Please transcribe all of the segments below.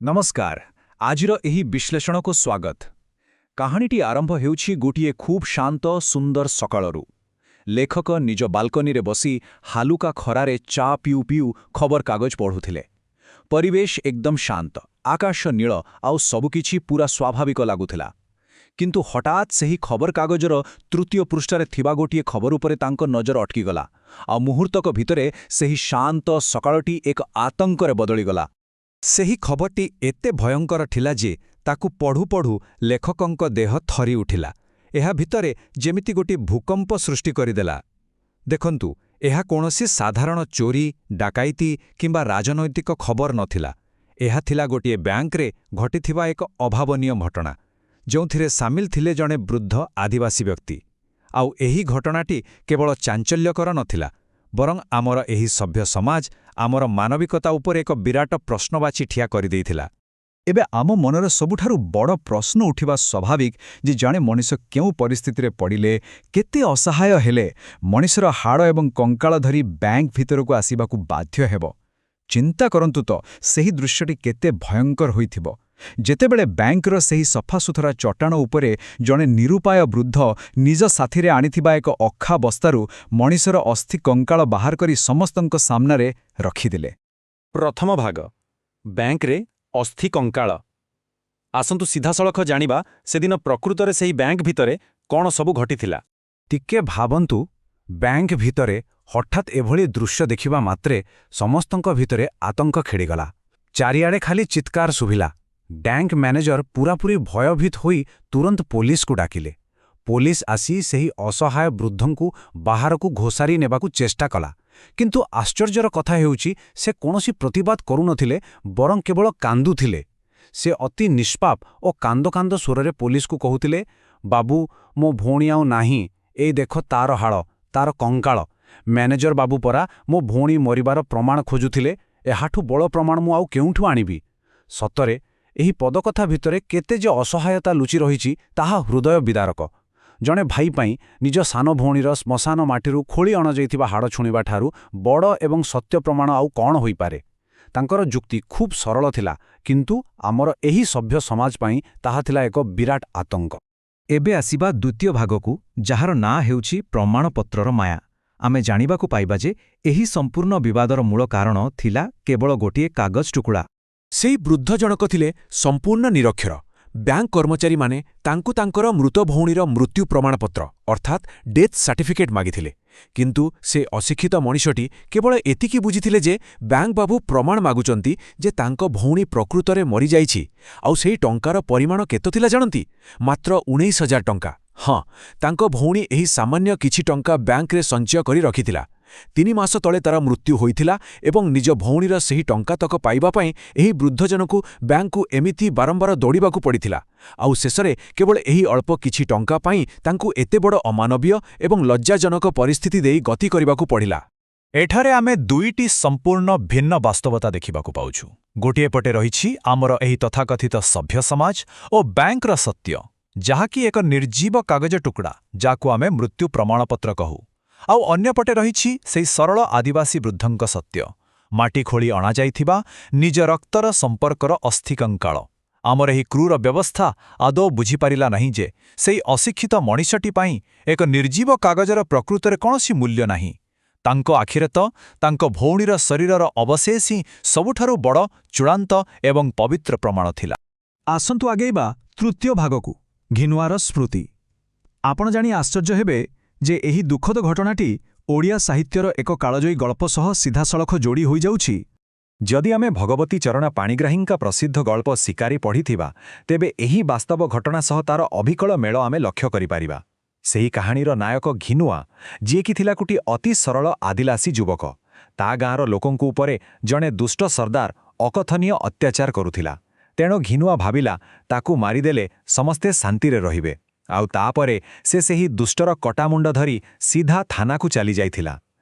नमस्कार आजिर एही विश्लेषण को स्वागत। कहानीटी आरंभ हेउछि गोटिए खूब शांत सुंदर सकाळरू। लेखक निज बाल्कनी रे बसी हालुका खरारे चा पिउ पिउ खबर कागज पढ़ुथिले। परिवेश एकदम शांत, आकाश नील आउ सबुकिछि पूरा स्वाभाविक लागुथिला। किंतु हठात सेही खबर कागजर तृतीय पृष्ठरे थिबा गोटिए खबर उपरे तांको नजर अटकी गला। आ मुहूर्तक भितरे सेही शांत सकाळटी एक आतंकरे बदली गला। ସେହି ଖବରଟି ଏତେ ଭୟଙ୍କର ଥିଲା ଯେ ତାକୁ ପଢ଼ୁ ପଢ଼ୁ ଲେଖକଙ୍କ ଦେହ ଥରି ଉଠିଲା। ଏହା ଭିତରେ ଯେମିତି ଗୋଟିଏ ଭୂକମ୍ପ ସୃଷ୍ଟି କରିଦେଲା। ଦେଖନ୍ତୁ, ଏହା କୌଣସି ସାଧାରଣ ଚୋରି, ଡାକାଇତି କିମ୍ବା ରାଜନୈତିକ ଖବର ନଥିଲା। ଏହା ଥିଲା ଗୋଟିଏ ବ୍ୟାଙ୍କରେ ଘଟିଥିବା ଏକ ଅଭାବନୀୟ ଘଟଣା, ଯେଉଁଥିରେ ସାମିଲ ଥିଲେ ଜଣେ ବୃଦ୍ଧ ଆଦିବାସୀ ବ୍ୟକ୍ତି। ଆଉ ଏହି ଘଟଣାଟି କେବଳ ଚାଞ୍ଚଲ୍ୟକର ନଥିଲା, ବରଂ ଆମର ଏହି ସଭ୍ୟ ସମାଜ, ଆମର ମାନବିକତା ଉପରେ ଏକ ବିରାଟ ପ୍ରଶ୍ନବାଚୀ ଠିଆ କରିଦେଇଥିଲା। ଏବେ ଆମ ମନରେ ସବୁଠାରୁ ବଡ଼ ପ୍ରଶ୍ନ ଉଠିବା ସ୍ୱାଭାବିକ ଯେ ଜଣେ ମଣିଷ କେଉଁ ପରିସ୍ଥିତିରେ ପଡ଼ିଲେ, କେତେ ଅସହାୟ ହେଲେ ମଣିଷର ହାଡ଼ ଏବଂ କଙ୍କାଳ ଧରି ବ୍ୟାଙ୍କ ଭିତରକୁ ଆସିବାକୁ ବାଧ୍ୟ ହେବ। ଚିନ୍ତା କରନ୍ତୁ ତ, ସେହି ଦୃଶ୍ୟଟି କେତେ ଭୟଙ୍କର ହୋଇଥିବ। ଯେତେବେଳେ ବ୍ୟାଙ୍କର ସେହି ସଫାସୁତୁରା ଚଟାଣ ଉପରେ ଜଣେ ନିରୁପାୟ ବୃଦ୍ଧ ନିଜ ସାଥିରେ ଆଣିଥିବା ଏକ ଅଖା ବସ୍ତାରୁ ମଣିଷର ଅସ୍ଥି କଙ୍କାଳ ବାହାର କରି ସମସ୍ତଙ୍କ ସାମ୍ନାରେ ରଖିଦେଲେ। ପ୍ରଥମ ଭାଗ, ବ୍ୟାଙ୍କରେ ଅସ୍ଥି କଙ୍କାଳ। ଆସନ୍ତୁ ସିଧାସଳଖ ଜାଣିବା ସେଦିନ ପ୍ରକୃତରେ ସେହି ବ୍ୟାଙ୍କ ଭିତରେ କ'ଣ ସବୁ ଘଟିଥିଲା। ଟିକେ ଭାବନ୍ତୁ, ବ୍ୟାଙ୍କ ଭିତରେ ହଠାତ୍ ଏଭଳି ଦୃଶ୍ୟ ଦେଖିବା ମାତ୍ରେ ସମସ୍ତଙ୍କ ଭିତରେ ଆତଙ୍କ ଖେଳିଗଲା। ଚାରିଆଡ଼େ ଖାଲି ଚିତ୍କାର ଶୁଭିଲା। ବ୍ୟାଙ୍କ ମ୍ୟାନେଜର ପୂରାପୂରି ଭୟଭୀତ ହୋଇ ତୁରନ୍ତ ପୋଲିସକୁ ଡାକିଲେ। ପୋଲିସ ଆସି ସେହି ଅସହାୟ ବୃଦ୍ଧଙ୍କୁ ବାହାରକୁ ଘୋଷାରି ନେବାକୁ ଚେଷ୍ଟା କଲା। କିନ୍ତୁ ଆଶ୍ଚର୍ଯ୍ୟର କଥା ହେଉଛି, ସେ କୌଣସି ପ୍ରତିବାଦ କରୁନଥିଲେ, ବରଂ କେବଳ କାନ୍ଦୁଥିଲେ। ସେ ଅତି ନିଷ୍ପାପ ଓ କାନ୍ଦ କାନ୍ଦ ସ୍ୱରରେ ପୋଲିସକୁ କହୁଥିଲେ, ବାବୁ, ମୋ ଭଉଣୀ ଆଉ ନାହିଁ, ଏଇ ଦେଖ ତାର ହାଡ଼, ତାର କଙ୍କାଳ। ମ୍ୟାନେଜର ବାବୁ ପରା ମୋ ଭଉଣୀ ମରିବାର ପ୍ରମାଣ ଖୋଜୁଥିଲେ, ଏହାଠୁ ବଡ଼ ପ୍ରମାଣ ମୁଁ ଆଉ କେଉଁଠୁ ଆଣିବି? ସତରେ ଏହି ପଦକଥା ଭିତରେ କେତେ ଯେ ଅସହାୟତା ଲୁଚି ରହିଛି, ତାହା ହୃଦୟ ବିଦାରକ। ଜଣେ ଭାଇ ପାଇଁ ନିଜ ସାନ ଭଉଣୀର ଶ୍ମଶାନ ମାଟିରୁ ଖୋଳି ଅଣାଯାଇଥିବା ହାଡ଼ ଛୁଣିବାଠାରୁ ବଡ଼ ଏବଂ ସତ୍ୟ ପ୍ରମାଣ ଆଉ କ'ଣ ହୋଇପାରେ? ତାଙ୍କର ଯୁକ୍ତି ଖୁବ୍ ସରଳ ଥିଲା, କିନ୍ତୁ ଆମର ଏହି ସଭ୍ୟ ସମାଜ ପାଇଁ ତାହା ଥିଲା ଏକ ବିରାଟ ଆତଙ୍କ। ଏବେ ଆସିବା ଦ୍ୱିତୀୟ ଭାଗକୁ, ଯାହାର ନାଁ ହେଉଛି ପ୍ରମାଣପତ୍ରର ମାୟା। ଆମେ ଜାଣିବାକୁ ପାଇବା ଯେ ଏହି ସମ୍ପୂର୍ଣ୍ଣ ବିବାଦର ମୂଳ କାରଣ ଥିଲା କେବଳ ଗୋଟିଏ କାଗଜ ଟୁକୁଡ଼ା। ସେହି ବୃଦ୍ଧ ଜଣକ ଥିଲେ ସମ୍ପୂର୍ଣ୍ଣ ନିରକ୍ଷର। ବ୍ୟାଙ୍କ କର୍ମଚାରୀମାନେ ତାଙ୍କୁ ତାଙ୍କର ମୃତ ଭଉଣୀର ମୃତ୍ୟୁ ପ୍ରମାଣପତ୍ର ଅର୍ଥାତ୍ ଡେଥ୍ ସାର୍ଟିଫିକେଟ୍ ମାଗିଥିଲେ। କିନ୍ତୁ ସେ ଅଶିକ୍ଷିତ ମଣିଷଟି କେବଳ ଏତିକି ବୁଝିଥିଲେ ଯେ ବ୍ୟାଙ୍କ ବାବୁ ପ୍ରମାଣ ମାଗୁଛନ୍ତି ଯେ ତାଙ୍କ ଭଉଣୀ ପ୍ରକୃତରେ ମରିଯାଇଛି। ଆଉ ସେହି ଟଙ୍କାର ପରିମାଣ କେତେ ଥିଲା ଜାଣନ୍ତି? ମାତ୍ର 19,000 ଟଙ୍କା। ହଁ, ତାଙ୍କ ଭଉଣୀ ଏହି ସାମାନ୍ୟ କିଛି ଟଙ୍କା ବ୍ୟାଙ୍କରେ ସଞ୍ଚୟ କରି ରଖିଥିଲା। 3 ମାସ ତଳେ ତାର ମୃତ୍ୟୁ ହୋଇଥିଲା ଏବଂ ନିଜ ଭଉଣୀର ସେହି ଟଙ୍କାତକ ପାଇବା ପାଇଁ ଏହି ବୃଦ୍ଧଜଣକୁ ବ୍ୟାଙ୍କକୁ ଏମିତି ବାରମ୍ବାର ଦୌଡ଼ିବାକୁ ପଡ଼ିଥିଲା। ଆଉ ଶେଷରେ କେବଳ ଏହି ଅଳ୍ପ କିଛି ଟଙ୍କା ପାଇଁ ତାଙ୍କୁ ଏତେ ବଡ଼ ଅମାନବୀୟ ଏବଂ ଲଜ୍ଜାଜନକ ପରିସ୍ଥିତି ଦେଇ ଗତି କରିବାକୁ ପଡ଼ିଲା। ଏଠାରେ ଆମେ ଦୁଇଟି ସମ୍ପୂର୍ଣ୍ଣ ଭିନ୍ନ ବାସ୍ତବତା ଦେଖିବାକୁ ପାଉଛୁ। ଗୋଟିଏ ପଟେ ରହିଛି ଆମର ଏହି ତଥାକଥିତ ସଭ୍ୟ ସମାଜ ଓ ବ୍ୟାଙ୍କର ସତ୍ୟ, ଯାହାକି ଏକ ନିର୍ଜୀବ କାଗଜ ଟୁକୁଡ଼ା, ଯାହାକୁ ଆମେ ମୃତ୍ୟୁ ପ୍ରମାଣପତ୍ର କହୁ। ଆଉ ଅନ୍ୟପଟେ ରହିଛି ସେହି ସରଳ ଆଦିବାସୀ ବୃଦ୍ଧଙ୍କ ସତ୍ୟ, ମାଟି ଖୋଳି ଅଣାଯାଇଥିବା ନିଜ ରକ୍ତର ସମ୍ପର୍କର ଅସ୍ଥି କଙ୍କାଳ। ଆମର ଏହି କ୍ରୂର ବ୍ୟବସ୍ଥା ଆଦୌ ବୁଝିପାରିଲା ନାହିଁ ଯେ ସେହି ଅଶିକ୍ଷିତ ମଣିଷଟି ପାଇଁ ଏକ ନିର୍ଜୀବ କାଗଜର ପ୍ରକୃତରେ କୌଣସି ମୂଲ୍ୟ ନାହିଁ। ତାଙ୍କ ଆଖିରେ ତ ତାଙ୍କ ଭଉଣୀର ଶରୀରର ଅବଶେଷ ହିଁ ସବୁଠାରୁ ବଡ଼, ଚୂଡ଼ାନ୍ତ ଏବଂ ପବିତ୍ର ପ୍ରମାଣ ଥିଲା। ଆସନ୍ତୁ ଆଗେଇବା ତୃତୀୟ ଭାଗକୁ, ଘିନୁଆର ସ୍ମୃତି। ଆପଣ ଜାଣି ଆଶ୍ଚର୍ଯ୍ୟ ହେବେ ଯେ ଏହି ଦୁଃଖଦ ଘଟଣାଟି ଓଡ଼ିଆ ସାହିତ୍ୟର ଏକ କାଳଜୟୀ ଗଳ୍ପ ସହ ସିଧାସଳଖ ଯୋଡ଼ି ହୋଇଯାଉଛି। ଯଦି ଆମେ ଭଗବତୀ ଚରଣ ପାଣିଗ୍ରାହୀଙ୍କ ପ୍ରସିଦ୍ଧ ଗଳ୍ପ ଶିକାରୀ ପଢ଼ିଥିବା, ତେବେ ଏହି ବାସ୍ତବ ଘଟଣା ସହ ତାର ଅବିକଳ ମେଳ ଆମେ ଲକ୍ଷ୍ୟ କରିପାରିବା। ସେହି କାହାଣୀର ନାୟକ ଘିନୁଆ, ଯିଏକି ଥିଲା ଗୋଟିଏ ଅତି ସରଳ ଆଦିବାସୀ ଯୁବକ। ତା ଗାଁର ଲୋକଙ୍କ ଉପରେ ଜଣେ ଦୁଷ୍ଟ ସର୍ଦ୍ଦାର ଅକଥନୀୟ ଅତ୍ୟାଚାର କରୁଥିଲା। ତେଣୁ ଘିନୁଆ ଭାବିଲା, ତାକୁ ମାରିଦେଲେ ସମସ୍ତେ ଶାନ୍ତିରେ ରହିବେ। ଆଉ ତାପରେ ସେ ସେହି ଦୁଷ୍ଟର କଟାମୁଣ୍ଡ ଧରି ସିଧା ଥାନାକୁ ଚାଲିଯାଇଥିଲା।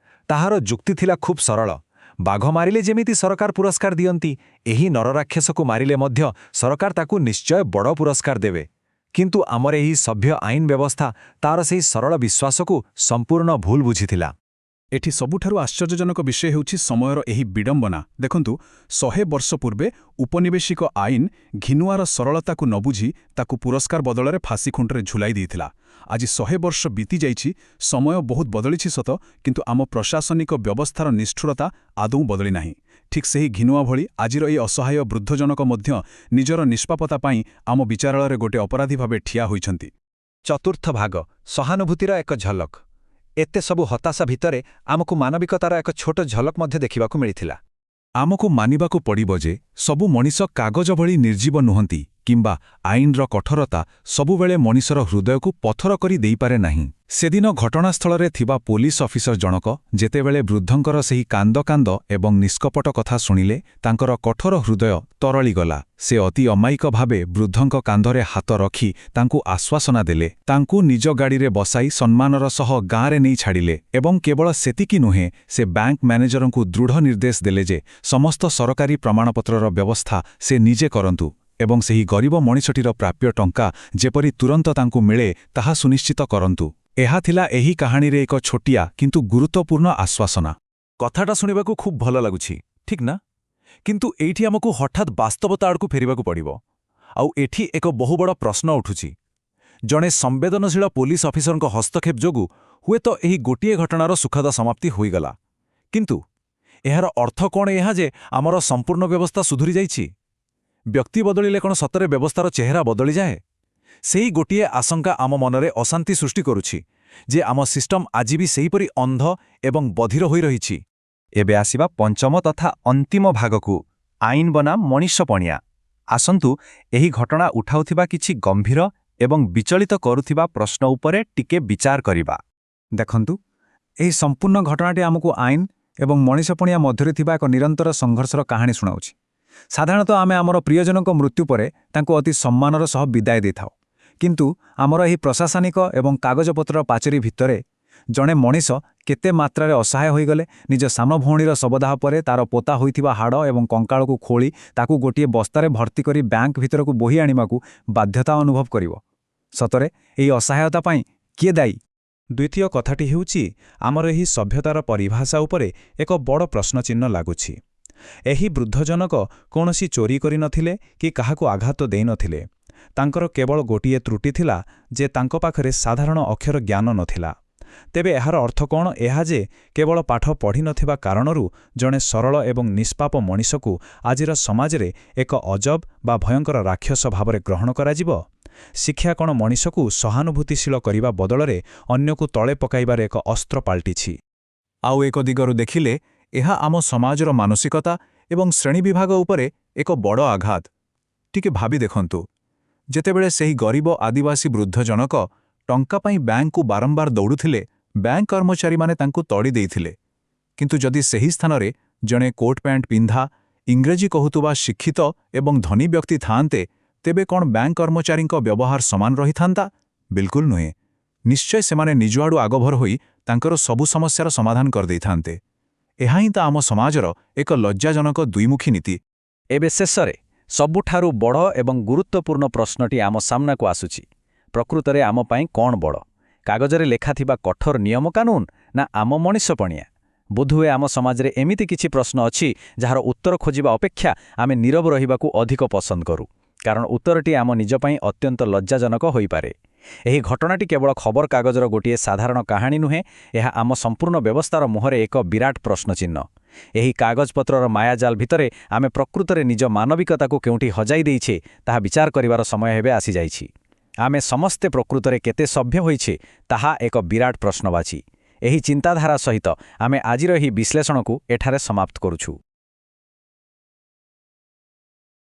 ତାହାର ଯୁକ୍ତି ଥିଲା ଖୁବ୍ ସରଳ। ବାଘ ମାରିଲେ ଯେମିତି ସରକାର ପୁରସ୍କାର ଦିଅନ୍ତି, ଏହି ନରରାକ୍ଷସକୁ ମାରିଲେ ମଧ୍ୟ ସରକାର ତାକୁ ନିଶ୍ଚୟ ବଡ଼ ପୁରସ୍କାର ଦେବେ। କିନ୍ତୁ ଆମର ଏହି ସଭ୍ୟ ଆଇନ ବ୍ୟବସ୍ଥା ତାର ସେହି ସରଳ ବିଶ୍ୱାସକୁ ସମ୍ପୂର୍ଣ୍ଣ ଭୁଲ ବୁଝିଥିଲା। ଏଠି ସବୁଠାରୁ ଆଶ୍ଚର୍ଯ୍ୟଜନକ ବିଷୟ ହେଉଛି ସମୟର ଏହି ବିଡ଼ମ୍ବନା। ଦେଖନ୍ତୁ, 100 ବର୍ଷ ପୂର୍ବେ ଉପନିବେଶିକ ଆଇନ ଘିନୁଆର ସରଳତାକୁ ନ ବୁଝି ତାକୁ ପୁରସ୍କାର ବଦଳରେ ଫାଶୀ ଖୁଣ୍ଟରେ ଝୁଲାଇ ଦେଇଥିଲା। ଆଜି 100 ବର୍ଷ ବିତିଯାଇଛି, ସମୟ ବହୁତ ବଦଳିଛି ସତ, କିନ୍ତୁ ଆମ ପ୍ରଶାସନିକ ବ୍ୟବସ୍ଥାର ନିଷ୍ଠୁରତା ଆଦୌ ବଦଳି ନାହିଁ। ଠିକ୍ ସେହି ଘିନୁଆ ଭଳି ଆଜିର ଏହି ଅସହାୟ ବୃଦ୍ଧ ଜଣକ ମଧ୍ୟ ନିଜର ନିଷ୍ପାପତା ପାଇଁ ଆମ ବିଚାରାଳୟରେ ଗୋଟେ ଅପରାଧୀ ଭାବେ ଠିଆ ହୋଇଛନ୍ତି। ଚତୁର୍ଥ ଭାଗ, ସହାନୁଭୂତିର ଏକ ଝଲକ। ଏତେ ସବୁ ହତାଶା ଭିତରେ ଆମକୁ ମାନବିକତାର ଏକ ଛୋଟ ଝଲକ ମଧ୍ୟ ଦେଖିବାକୁ ମିଳିଥିଲା। ଆମକୁ ମାନିବାକୁ ପଡ଼ିବ ଯେ ସବୁ ମଣିଷ କାଗଜ ଭଳି ନିର୍ଜୀବ ନୁହନ୍ତି, କିମ୍ବା ଆଇନର କଠୋରତା ସବୁବେଳେ ମଣିଷର ହୃଦୟକୁ ପଥର କରି ଦେଇପାରେ ନାହିଁ। ସେଦିନ ଘଟଣାସ୍ଥଳରେ ଥିବା ପୋଲିସ ଅଫିସର ଜଣକ ଯେତେବେଳେ ବୃଦ୍ଧଙ୍କର ସେହି କାନ୍ଦ କାନ୍ଦ ଏବଂ ନିଷ୍କପଟ କଥା ଶୁଣିଲେ, ତାଙ୍କର କଠୋର ହୃଦୟ ତରଳିଗଲା। ସେ ଅତି ଅମାୟିକ ଭାବେ ବୃଦ୍ଧଙ୍କ କାନ୍ଧରେ ହାତ ରଖି ତାଙ୍କୁ ଆଶ୍ୱାସନା ଦେଲେ, ତାଙ୍କୁ ନିଜ ଗାଡ଼ିରେ ବସାଇ ସମ୍ମାନର ସହ ଗାଁରେ ନେଇ ଛାଡ଼ିଲେ ଏବଂ କେବଳ ସେତିକି ନୁହେଁ, ସେ ବ୍ୟାଙ୍କ ମ୍ୟାନେଜରଙ୍କୁ ଦୃଢ଼ ନିର୍ଦ୍ଦେଶ ଦେଲେ ଯେ ସମସ୍ତ ସରକାରୀ ପ୍ରମାଣପତ୍ରର ବ୍ୟବସ୍ଥା ସେ ନିଜେ କରନ୍ତୁ ଏବଂ ସେହି ଗରିବ ମଣିଷଟିର ପ୍ରାପ୍ୟ ଟଙ୍କା ଯେପରି ତୁରନ୍ତ ତାଙ୍କୁ ମିଳେ ତାହା ସୁନିଶ୍ଚିତ କରନ୍ତୁ। ଏହା ଥିଲା ଏହି କାହାଣୀରେ ଏକ ଛୋଟିଆ କିନ୍ତୁ ଗୁରୁତ୍ୱପୂର୍ଣ୍ଣ ଆଶ୍ୱାସନା। କଥାଟା ଶୁଣିବାକୁ ଖୁବ୍ ଭଲ ଲାଗୁଛି, ଠିକ୍ ନା? କିନ୍ତୁ ଏଇଠି ଆମକୁ ହଠାତ୍ ବାସ୍ତବତା ଆଡ଼କୁ ଫେରିବାକୁ ପଡ଼ିବ। ଆଉ ଏଠି ଏକ ବହୁ ବଡ଼ ପ୍ରଶ୍ନ ଉଠୁଛି। ଜଣେ ସମ୍ବେଦନଶୀଳ ପୋଲିସ ଅଫିସରଙ୍କ ହସ୍ତକ୍ଷେପ ଯୋଗୁଁ ହୁଏତ ଏହି ଗୋଟିଏ ଘଟଣାର ସୁଖଦ ସମାପ୍ତି ହୋଇଗଲା, କିନ୍ତୁ ଏହାର ଅର୍ଥ କ'ଣ ଏହା ଯେ ଆମର ସମ୍ପୂର୍ଣ୍ଣ ବ୍ୟବସ୍ଥା ସୁଧୁରି ଯାଇଛି? ବ୍ୟକ୍ତି ବଦଳିଲେ କ'ଣ ସତରେ ବ୍ୟବସ୍ଥାର ଚେହେରା ବଦଳିଯାଏ? ସେହି ଗୋଟିଏ ଆଶଙ୍କା ଆମ ମନରେ ଅଶାନ୍ତି ସୃଷ୍ଟି କରୁଛି ଯେ ଆମ ସିଷ୍ଟମ୍ ଆଜି ବି ସେହିପରି ଅନ୍ଧ ଏବଂ ବଧିର ହୋଇ ରହିଛି। ଏବେ ଆସିବା ପଞ୍ଚମ ତଥା ଅନ୍ତିମ ଭାଗକୁ, ଆଇନ ବନାମ ମଣିଷପଣିଆ। ଆସନ୍ତୁ ଏହି ଘଟଣା ଉଠାଉଥିବା କିଛି ଗମ୍ଭୀର ଏବଂ ବିଚଳିତ କରୁଥିବା ପ୍ରଶ୍ନ ଉପରେ ଟିକେ ବିଚାର କରିବା। ଦେଖନ୍ତୁ, ଏହି ସମ୍ପୂର୍ଣ୍ଣ ଘଟଣାଟି ଆମକୁ ଆଇନ ଏବଂ ମଣିଷପଣିଆ ମଧ୍ୟରେ ଥିବା ଏକ ନିରନ୍ତର ସଂଘର୍ଷର କାହାଣୀ ଶୁଣାଉଛି। ସାଧାରଣତଃ ଆମେ ଆମର ପ୍ରିୟଜନଙ୍କ ମୃତ୍ୟୁ ପରେ ତାଙ୍କୁ ଅତି ସମ୍ମାନର ସହ ବିଦାୟ ଦେଇଥାଉ, କିନ୍ତୁ ଆମର ଏହି ପ୍ରଶାସନିକ ଏବଂ କାଗଜପତ୍ରର ପାଚେରୀ ଭିତରେ ଜଣେ ମଣିଷ କେତେ ମାତ୍ରାରେ ଅସହାୟ ହୋଇଗଲେ ନିଜ ସାନ ଭଉଣୀର ଶବଦାହ ପରେ ତାର ପୋତା ହୋଇଥିବା ହାଡ଼ ଏବଂ କଙ୍କାଳକୁ ଖୋଳି ତାକୁ ଗୋଟିଏ ବସ୍ତାରେ ଭର୍ତ୍ତି କରି ବ୍ୟାଙ୍କ ଭିତରକୁ ବୋହି ଆଣିବାକୁ ବାଧ୍ୟତା ଅନୁଭବ କରିବ। ସତରେ ଏହି ଅସହାୟତା ପାଇଁ କିଏ ଦାୟୀ? ଦ୍ୱିତୀୟ କଥାଟି ହେଉଛି, ଆମର ଏହି ସଭ୍ୟତାର ପରିଭାଷା ଉପରେ ଏକ ବଡ଼ ପ୍ରଶ୍ନଚିହ୍ନ ଲାଗୁଛି। ଏହି ବୃଦ୍ଧ ଜଣକ କୌଣସି ଚୋରି କରିନଥିଲେ କି କାହାକୁ ଆଘାତ ଦେଇନଥିଲେ। ତାଙ୍କର କେବଳ ଗୋଟିଏ ତ୍ରୁଟି ଥିଲା ଯେ ତାଙ୍କ ପାଖରେ ସାଧାରଣ ଅକ୍ଷର ଜ୍ଞାନ ନଥିଲା। ତେବେ ଏହାର ଅର୍ଥ କ'ଣ ଏହା ଯେ କେବଳ ପାଠ ପଢ଼ିନଥିବା କାରଣରୁ ଜଣେ ସରଳ ଏବଂ ନିଷ୍ପାପ ମଣିଷକୁ ଆଜିର ସମାଜରେ ଏକ ଅଜବ ବା ଭୟଙ୍କର ରାକ୍ଷସ ଭାବରେ ଗ୍ରହଣ କରାଯିବ? ଶିକ୍ଷା କ'ଣ ମଣିଷକୁ ସହାନୁଭୂତିଶୀଳ କରିବା ବଦଳରେ ଅନ୍ୟକୁ ତଳେ ପକାଇବାରେ ଏକ ଅସ୍ତ୍ର ପାଲଟିଛି? ଆଉ ଏକ ଦିଗରୁ ଦେଖିଲେ ଏହା ଆମ ସମାଜର ମାନସିକତା ଏବଂ ଶ୍ରେଣୀବିଭାଗ ଉପରେ ଏକ ବଡ଼ ଆଘାତ। ଟିକେ ଭାବି ଦେଖନ୍ତୁ, ଯେତେବେଳେ ସେହି ଗରିବ ଆଦିବାସୀ ବୃଦ୍ଧ ଜଣକ ଟଙ୍କା ପାଇଁ ବ୍ୟାଙ୍କକୁ ବାରମ୍ବାର ଦୌଡ଼ୁଥିଲେ, ବ୍ୟାଙ୍କ କର୍ମଚାରୀମାନେ ତାଙ୍କୁ ତଡ଼ି ଦେଇଥିଲେ। କିନ୍ତୁ ଯଦି ସେହି ସ୍ଥାନରେ ଜଣେ କୋଟ୍ ପ୍ୟାଣ୍ଟ ପିନ୍ଧା, ଇଂରେଜୀ କହୁଥିବା ଶିକ୍ଷିତ ଏବଂ ଧନୀ ବ୍ୟକ୍ତି ଥାଆନ୍ତେ, ତେବେ କ'ଣ ବ୍ୟାଙ୍କ କର୍ମଚାରୀଙ୍କ ବ୍ୟବହାର ସମାନ ରହିଥାନ୍ତା? ବିଲକୁଲ ନୁହେଁ। ନିଶ୍ଚୟ ସେମାନେ ନିଜ ଆଡ଼ୁ ଆଗଭର ହୋଇ ତାଙ୍କର ସବୁ ସମସ୍ୟାର ସମାଧାନ କରିଦେଇଥାନ୍ତେ। ଏହା ହିଁ ତ ଆମ ସମାଜର ଏକ ଲଜ୍ଜାଜନକ ଦ୍ୱିମୁଖୀ ନୀତି। ଏବେ ଶେଷରେ ସବୁଠାରୁ ବଡ଼ ଏବଂ ଗୁରୁତ୍ୱପୂର୍ଣ୍ଣ ପ୍ରଶ୍ନଟି ଆମ ସାମ୍ନାକୁ ଆସୁଛି। ପ୍ରକୃତରେ ଆମ ପାଇଁ କ'ଣ ବଡ଼, କାଗଜରେ ଲେଖାଥିବା କଠୋର ନିୟମ କାନୁନ ନା ଆମ ମଣିଷପଣିଆ? ବୋଧହୁଏ ଆମ ସମାଜରେ ଏମିତି କିଛି ପ୍ରଶ୍ନ ଅଛି ଯାହାର ଉତ୍ତର ଖୋଜିବା ଅପେକ୍ଷା ଆମେ ନୀରବ ରହିବାକୁ ଅଧିକ ପସନ୍ଦ କରୁ, କାରଣ ଉତ୍ତରଟି ଆମ ନିଜ ପାଇଁ ଅତ୍ୟନ୍ତ ଲଜ୍ଜାଜନକ ହୋଇପାରେ। ଏହି ଘଟଣାଟି କେବଳ ଖବରକାଗଜର ଗୋଟିଏ ସାଧାରଣ କାହାଣୀ ନୁହେଁ, ଏହା ଆମ ସମ୍ପୂର୍ଣ୍ଣ ବ୍ୟବସ୍ଥାର ମୁହଁରେ ଏକ ବିରାଟ ପ୍ରଶ୍ନଚିହ୍ନ। ଏହି କାଗଜପତ୍ରର ମାୟାଜାଲ ଭିତରେ ଆମେ ପ୍ରକୃତରେ ନିଜ ମାନବିକତାକୁ କେଉଁଠି ହଜାଇ ଦେଇଛେ ତାହା ବିଚାର କରିବାର ସମୟ ଏବେ ଆସିଯାଇଛି। ଆମେ ସମସ୍ତେ ପ୍ରକୃତରେ କେତେ ସଭ୍ୟ ହୋଇଛେ ତାହା ଏକ ବିରାଟ ପ୍ରଶ୍ନବାଚୀ। ଏହି ଚିନ୍ତାଧାରା ସହିତ ଆମେ ଆଜିର ଏହି ବିଶ୍ଳେଷଣକୁ ଏଠାରେ ସମାପ୍ତ କରୁଛୁ।